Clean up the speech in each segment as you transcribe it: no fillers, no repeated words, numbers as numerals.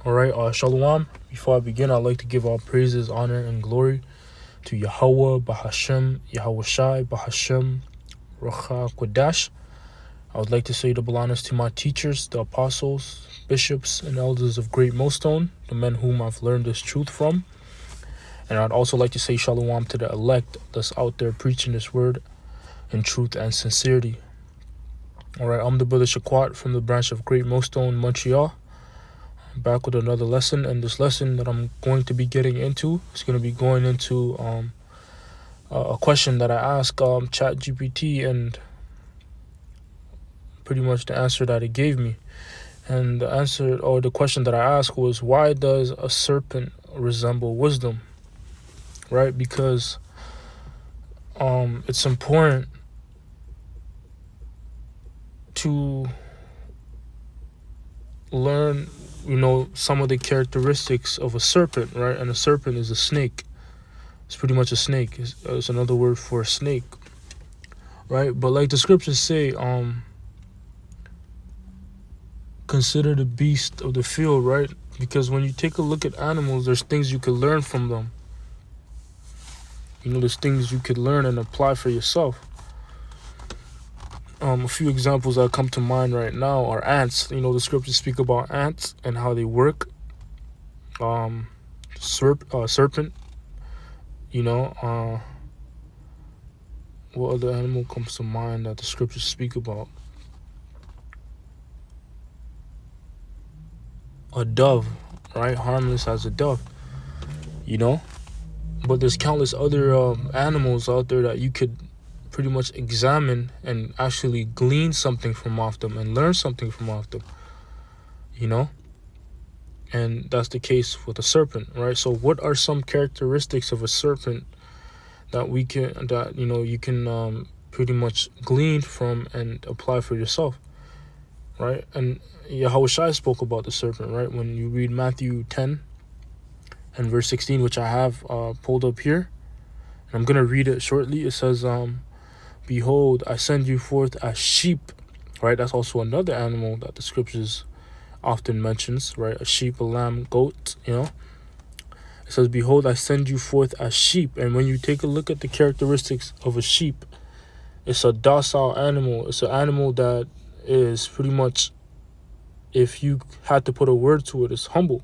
All right, Shalom. Before I begin, I'd like to give all praises, honor, and glory to Yahweh, Bahashem, Yahweh Shai, Bahashem, Racha Kodash. I would like to say double honors to my teachers, the apostles, bishops, and elders of Great Millstone, the men whom I've learned this truth from. And I'd also like to say Shalom to the elect that's out there preaching this word in truth and sincerity. All right, I'm the brother Shaquat from the branch of Great Millstone, Montreal. Back with another lesson, and this lesson that I'm going to be getting into is going to be going into a question that I asked ChatGPT, and pretty much the answer that it gave me. And the answer, or the question that I asked was, why does a serpent resemble wisdom? Right? Because it's important to learn, some of the characteristics of a serpent, right? And a serpent is a snake. It's pretty much a snake. It's another word for a snake, right? But like the scriptures say, consider the beast of the field, right? Because when you take a look at animals, there's things you can learn from them. There's things you could learn and apply for yourself. A few examples that come to mind right now are ants. The scriptures speak about ants and how they work. Serpent. What other animal comes to mind that the scriptures speak about? A dove, right? Harmless as a dove. But there's countless other animals out there that you could pretty much examine and actually glean something from off them and learn something from off them. And that's the case with a serpent, right? So what are some characteristics of a serpent that you can pretty much glean from and apply for yourself, right? And Yahweh Shai spoke about the serpent, right? When you read Matthew 10 and verse 16, which I have pulled up here, and I'm going to read it shortly. It says, behold, I send you forth as sheep, right? That's also another animal that the scriptures often mentions, right? A sheep, a lamb, goat, It says, behold, I send you forth as sheep. And when you take a look at the characteristics of a sheep, it's a docile animal. It's an animal that is pretty much, if you had to put a word to it, it's humble.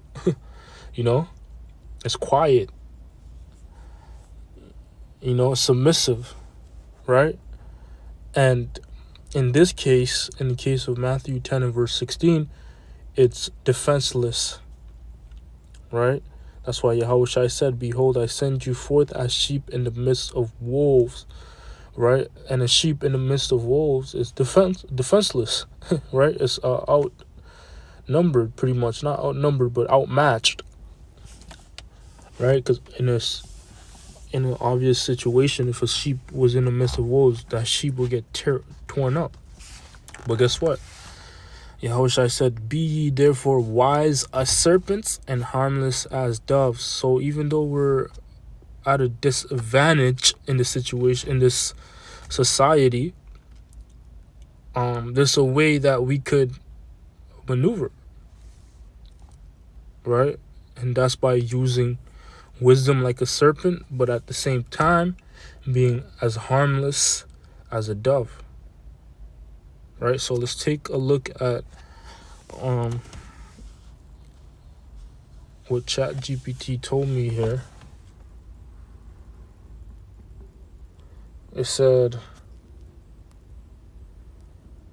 It's quiet. Submissive, right? And in this case, in the case of Matthew 10 and verse 16, it's defenseless, right? That's why Yahweh Shai said, behold, I send you forth as sheep in the midst of wolves, right? And a sheep in the midst of wolves is defenseless, right? It's outnumbered, pretty much. Not outnumbered, but outmatched, right? Because in an obvious situation, if a sheep was in the midst of wolves, that sheep would get torn up. But guess what? Yahweh Shai said, be ye therefore wise as serpents and harmless as doves. So even though we're at a disadvantage in this situation, in this society, there's a way that we could maneuver, right? And that's by using wisdom like a serpent, but at the same time being as harmless as a dove, right? So let's take a look at what ChatGPT told me here. It said,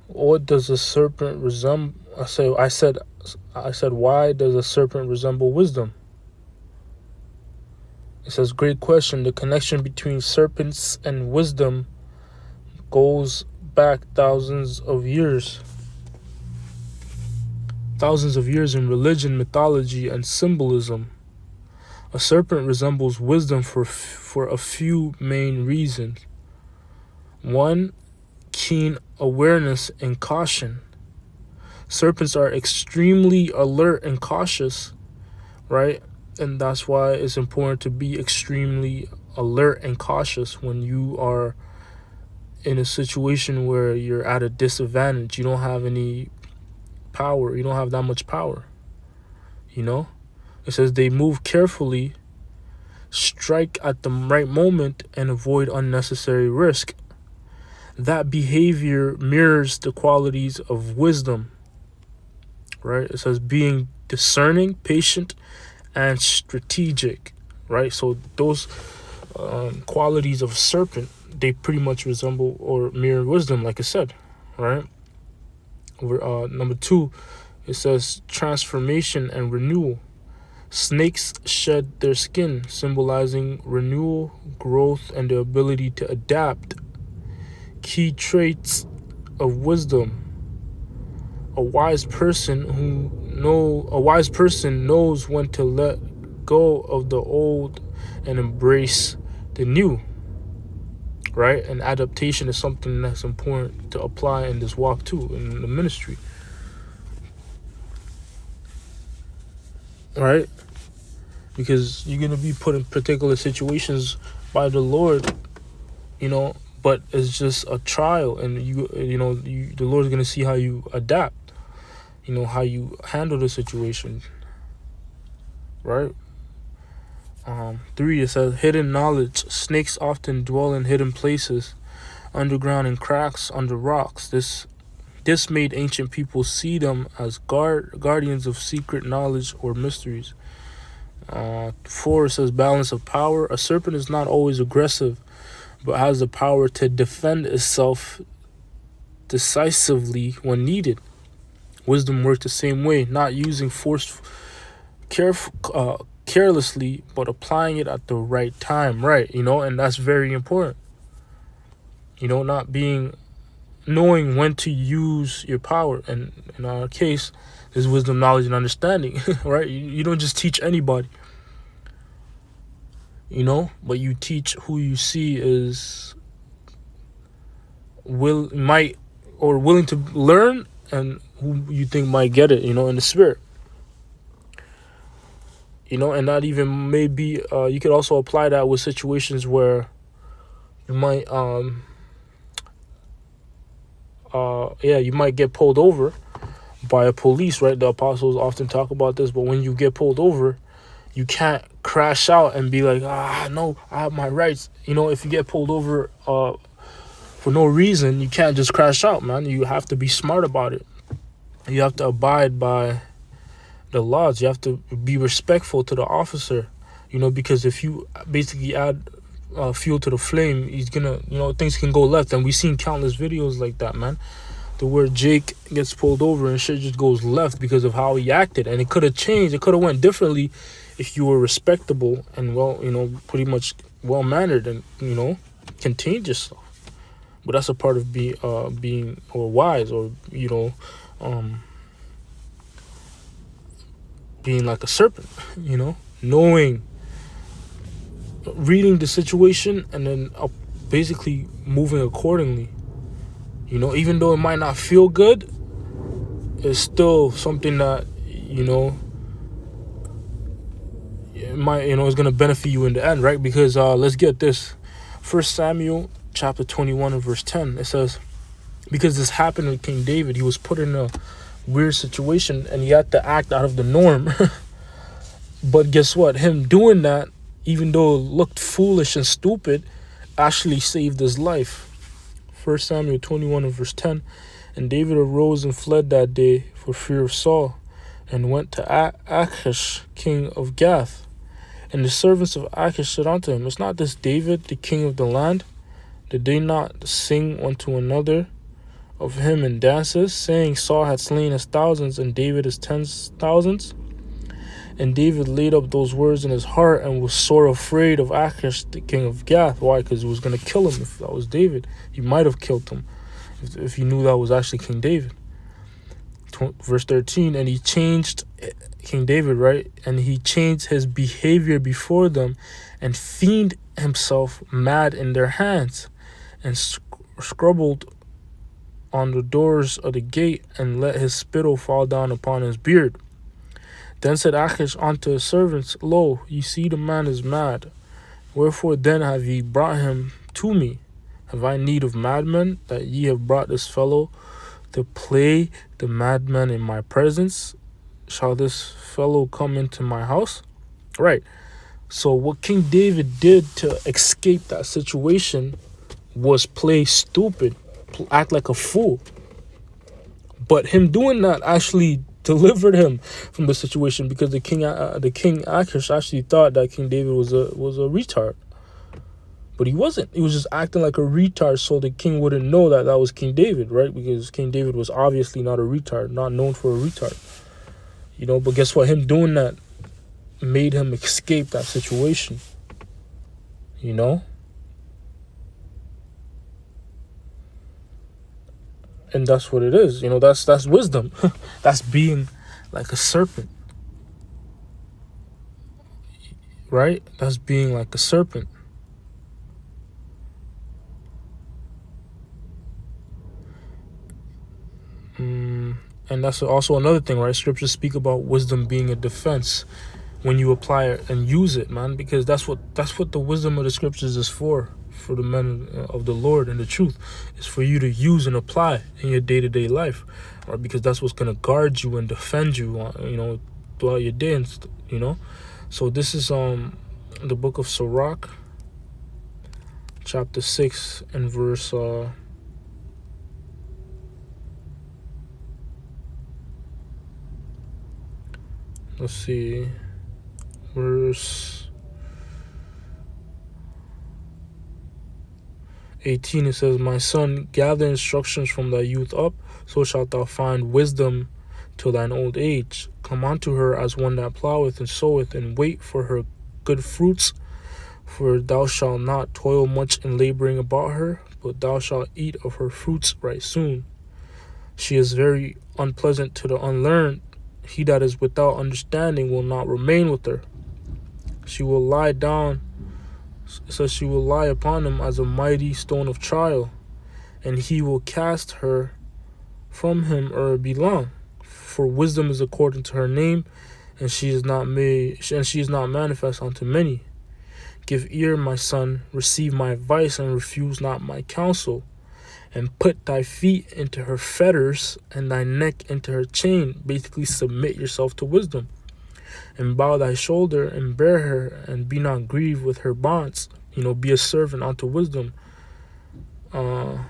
what does a serpent resemble? I said why does a serpent resemble wisdom? It says, great question. The connection between serpents and wisdom goes back thousands of years in religion, mythology, and symbolism. A serpent resembles wisdom for a few main reasons. One, keen awareness and caution. Serpents are extremely alert and cautious, right? And that's why it's important to be extremely alert and cautious when you are in a situation where you're at a disadvantage. You don't have any power. You don't have that much power. You know, it says they move carefully, strike at the right moment, and avoid unnecessary risk. That behavior mirrors the qualities of wisdom, right? It says being discerning, patient, and strategic, right? So those qualities of serpent, they pretty much resemble or mirror wisdom, like I said, right? Number 2, it says transformation and renewal. Snakes shed their skin, symbolizing renewal, growth, and the ability to adapt. Key traits of wisdom. A wise person knows when to let go of the old and embrace the new. Right? And adaptation is something that's important to apply in this walk too, in the ministry. Right? Because you're gonna be put in particular situations by the Lord, but it's just a trial, and the Lord's gonna see how you adapt, how you handle the situation, right? 3, it says hidden knowledge. Snakes often dwell in hidden places, underground, in cracks under rocks. This made ancient people see them as guardians of secret knowledge or mysteries. 4, it says balance of power. A serpent is not always aggressive, but has the power to defend itself decisively when needed. Wisdom works the same way, not using force carelessly, but applying it at the right time, right? And that's very important. Not knowing when to use your power. And in our case, is wisdom, knowledge, and understanding, right? You don't just teach anybody, but you teach who you see is willing to learn, and who you think might get it, in the spirit. And that even maybe you could also apply that with situations where you might you might get pulled over by a police, right? The apostles often talk about this, but when you get pulled over, you can't crash out and be like, no, I have my rights. If you get pulled over for no reason, you can't just crash out, man. You have to be smart about it. You have to abide by the laws. You have to be respectful to the officer, because if you basically add fuel to the flame, he's gonna, things can go left. And we've seen countless videos like that, man, to where Jake gets pulled over and shit just goes left because of how he acted. And it could have changed. It could have went differently if you were respectable and pretty much well-mannered and, contained yourself. But that's a part of being or wise, or, being like a serpent, knowing, reading the situation, and then basically moving accordingly. Even though it might not feel good, it's still something that, it might, is going to benefit you in the end, right? Because let's get this. 1 Samuel chapter 21 and verse 10, it says, because this happened with King David, he was put in a weird situation and he had to act out of the norm. But guess what? Him doing that, even though it looked foolish and stupid, actually saved his life. 1 Samuel 21 and verse 10, and David arose and fled that day for fear of Saul, and went to Achish, king of Gath. And the servants of Achish said unto him, is not this David, the king of the land? Did they not sing one to another of him in dances, saying, Saul had slain his thousands, and David his 10,000s? And David laid up those words in his heart, and was sore afraid of Achish, the king of Gath. Why? Because he was going to kill him. If that was David, he might have killed him if he knew that was actually King David. Verse 13, and he changed, King David, right? And he changed his behavior before them, and feigned himself mad in their hands, and scribbled on the doors of the gate, and let his spittle fall down upon his beard. Then said Achish unto his servants, Lo, ye see the man is mad. Wherefore then have ye brought him to me? Have I need of madmen, that ye have brought this fellow to play the madman in my presence? Shall this fellow come into my house? Right. So what King David did to escape that situation was play stupid, act like a fool. But him doing that actually delivered him from the situation, because the king Achish actually thought that King David was a retard. But he wasn't. He was just acting like a retard so the king wouldn't know that that was King David, right? Because King David was obviously not a retard, not known for a retard. But guess what? Him doing that made him escape that situation. And that's what it is. That's wisdom. That's being like a serpent. Right? That's being like a serpent. And that's also another thing, right? Scriptures speak about wisdom being a defense when you apply it and use it, man, because that's what the wisdom of the scriptures is for the men of the Lord and the truth. Is for you to use and apply in your day-to-day life, right? Because that's what's going to guard you and defend you, throughout your day, and So this is the book of Sirach, chapter 6 and verse let's see, verse 18. It says, "My son, gather instructions from thy youth up, so shalt thou find wisdom till thine old age. Come unto her as one that ploweth and soweth, and wait for her good fruits. For thou shalt not toil much in laboring about her, but thou shalt eat of her fruits right soon. She is very unpleasant to the unlearned. He that is without understanding will not remain with her. She will lie down, so she will lie upon him as a mighty stone of trial, and he will cast her from him ere it be long. For wisdom is according to her name, and she is not manifest unto many. Give ear, my son, receive my advice, and refuse not my counsel. And put thy feet into her fetters and thy neck into her chain." Basically, submit yourself to wisdom. "And bow thy shoulder and bear her, and be not grieved with her bonds." Be a servant unto wisdom. Come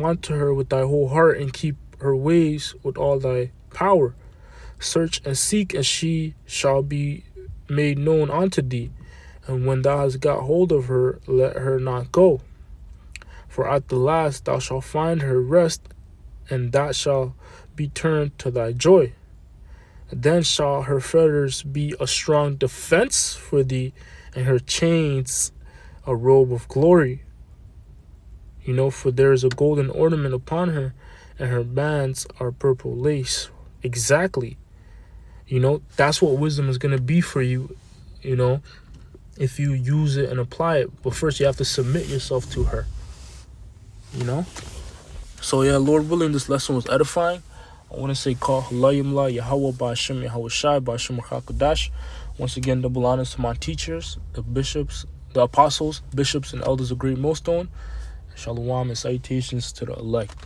unto her with thy whole heart, and keep her ways with all thy power. Search and seek, and she shall be made known unto thee. And when thou hast got hold of her, let her not go. For at the last thou shalt find her rest, and that shall be turned to thy joy. Then shall her fetters be a strong defense for thee, and her chains a robe of glory. For there is a golden ornament upon her, and her bands are purple lace. Exactly. That's what wisdom is going to be for you, if you use it and apply it. But first you have to submit yourself to her. So yeah, Lord willing, this lesson was edifying. I want to say call Halayimla Yahweh Ba'ashem Yahweh Shai Ba'ashem Rakakadash. Once again, double honors to my teachers, the bishops, the apostles, bishops, and elders of Great Millstone. Shalom and salutations to the elect.